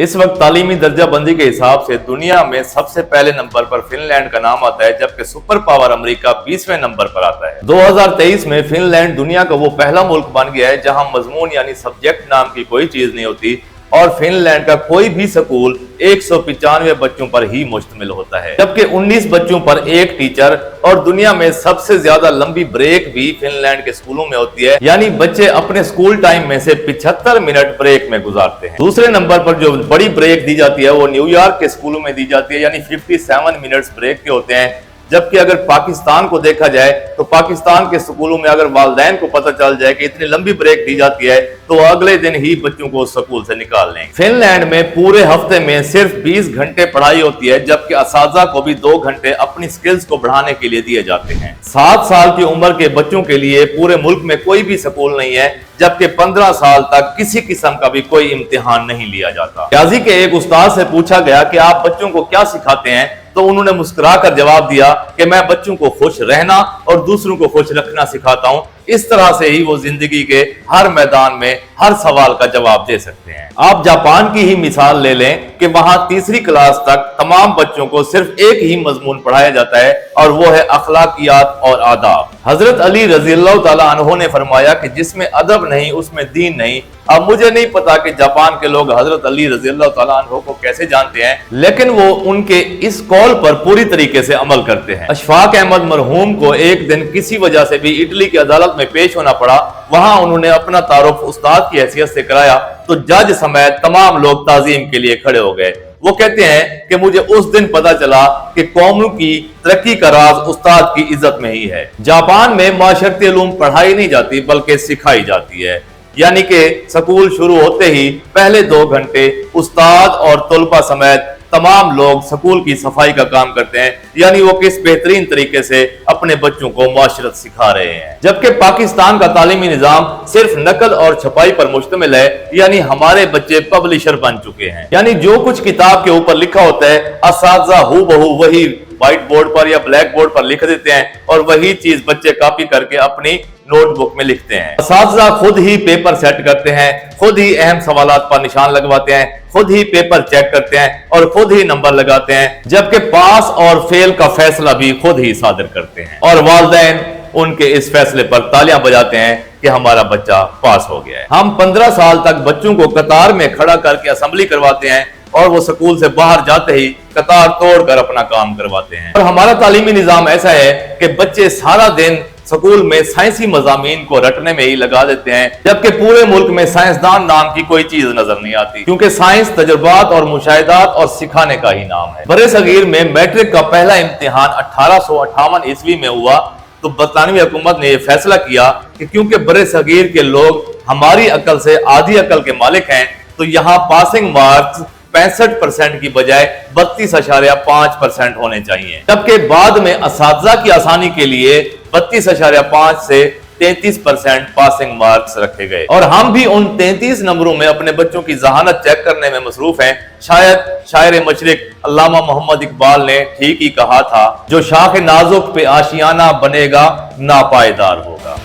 इस वक्त तालीमी दर्जा बंदी के हिसाब से दुनिया में सबसे पहले नंबर पर फिनलैंड का नाम आता है, जबकि सुपर पावर अमेरिका 20वें नंबर पर आता है। 2023 में फिनलैंड दुनिया का वो पहला मुल्क बन गया है जहां मजमून यानी सब्जेक्ट नाम की कोई चीज नहीं होती और फिनलैंड का कोई भी स्कूल 195 बच्चों पर ही मुश्तमिल होता है, जबकि 19 बच्चों पर एक टीचर। और दुनिया में सबसे ज्यादा लंबी ब्रेक भी फिनलैंड के स्कूलों में होती है, यानी बच्चे अपने स्कूल टाइम में से 75 मिनट ब्रेक में गुजारते हैं। दूसरे नंबर पर जो बड़ी ब्रेक दी जाती है वो न्यूयॉर्क के स्कूलों में दी जाती है, यानी 57 मिनट्स ब्रेक के होते हैं। जबकि अगर पाकिस्तान को देखा जाए तो पाकिस्तान के स्कूलों में अगर वालिदैन को पता चल जाए कि इतनी लंबी ब्रेक दी जाती है तो अगले दिन ही बच्चों को स्कूल से निकाल लेंगे। फिनलैंड में पूरे हफ्ते में सिर्फ 20 घंटे पढ़ाई होती है, जबकि असातिज़ा को भी 2 घंटे अपनी स्किल्स को बढ़ाने के लिए दिए जाते हैं। 7 साल की उम्र के बच्चों के लिए पूरे मुल्क में कोई भी स्कूल नहीं है, जबकि 15 साल तक किसी किस्म का भी कोई इम्तिहान नहीं लिया जाता। रियाजी के एक उस्ताद से पूछा गया कि आप बच्चों को क्या सिखाते हैं, तो उन्होंने मुस्कुराकर जवाब दिया कि मैं बच्चों को खुश रहना और दूसरों को खुश रखना सिखाता हूं। इस तरह से ही वो जिंदगी के हर मैदान में हर सवाल का जवाब दे सकते हैं। आप जापान की ही मिसाल ले लें कि वहां तीसरी क्लास तक तमाम बच्चों को सिर्फ एक ही मजमून पढ़ाया जाता है और वो है अखलाकियात और आदाब। हजरत अली रज़ियल्लाहु ताला अन्हु ने फरमाया कि जिसमें अदब नहीं उसमें दीन नहीं। अब मुझे नहीं पता कि जापान के लोग हजरत अली रज़ियल्लाहु ताला अन्हु को कैसे जानते हैं, लेकिन वो उनके इस कॉल पर पूरी तरीके से अमल करते हैं। अशफाक अहमद मरहूम को एक दिन किसी वजह से भी इटली की अदालत में पेश होना पड़ा। वहां उन्होंने अपना तारुफ उस्ताद की हैसियत से कराया तो जज समेत तमाम लोग ताजीम के लिए खड़े हो गए। वो कहते हैं कि मुझे उस दिन पता चला कि कौमों की तरक्की का राज उस्ताद की इज्जत में ही है। जापान में माशरती उलूम पढ़ाई नहीं जाती बल्कि सिखाई जाती है, यानी कि स्कूल शुरू होते ही पहले 2 घंटे उस्ताद और तुलबा समेत तमाम लोग स्कूल की सफाई का काम करते हैं, यानी वो किस बेहतरीन तरीके से अपने बच्चों को माशरत सिखा रहे हैं। जबकि पाकिस्तान का तालीमी निजाम सिर्फ नकल और छपाई पर मुश्तमिल है, यानी हमारे बच्चे पब्लिशर बन चुके हैं, यानी जो कुछ किताब के ऊपर लिखा होता है असातिज़ा हूबहू वही व्हाइट बोर्ड पर या ब्लैक बोर्ड पर लिख देते हैं और वही चीज बच्चे कॉपी करके अपनी नोटबुक में लिखते हैं। असातिज़ा खुद ही पेपर सेट करते हैं, खुद ही अहम सवालात पर निशान लगवाते हैं, खुद ही पेपर चेक करते हैं और खुद ही नंबर लगाते हैं, जबकि पास और फेल का फैसला भी खुद ही सादिर करते हैं और वालिदैन उनके इस फैसले पर तालियां बजाते हैं कि हमारा बच्चा पास हो गया है। हम 15 साल तक बच्चों को कतार में खड़ा करके असेंबली करवाते हैं और वो स्कूल से बाहर जाते ही कतार तोड़कर अपना काम करवाते हैं। और हमारा तालीमी निजाम ऐसा है कि बच्चे सारा दिन स्कूल में साइंसी मजामीन को रटने में ही लगा देते हैं, जबकि पूरे मुल्क में साइंसदान नाम की कोई चीज नजर नहीं आती, क्योंकि साइंस तजुर्बात और मुशाहिदात और सिखाने का ही नाम है। बरे सगीर में मैट्रिक का पहला इम्तिहान 1858 ईस्वी में हुआ तो बरतानवी हुकूमत ने यह फैसला किया कि क्योंकि बरे सगीर के लोग हमारी अकल से आधी अकल के मालिक हैं तो यहाँ पासिंग मार्क्स 65% की बजाय 32.5% होने चाहिए। जबकि बाद में असातिज़ा की आसानी के लिए 32.5 से 33% पासिंग मार्क्स रखे गए और हम भी उन 33 नंबरों में अपने बच्चों की जहानत चेक करने में मसरूफ हैं। शायद शायर मशरिक अल्लामा मोहम्मद इकबाल ने ठीक ही कहा था, जो शाख नाजुक पे आशियाना बनेगा नापायदार होगा।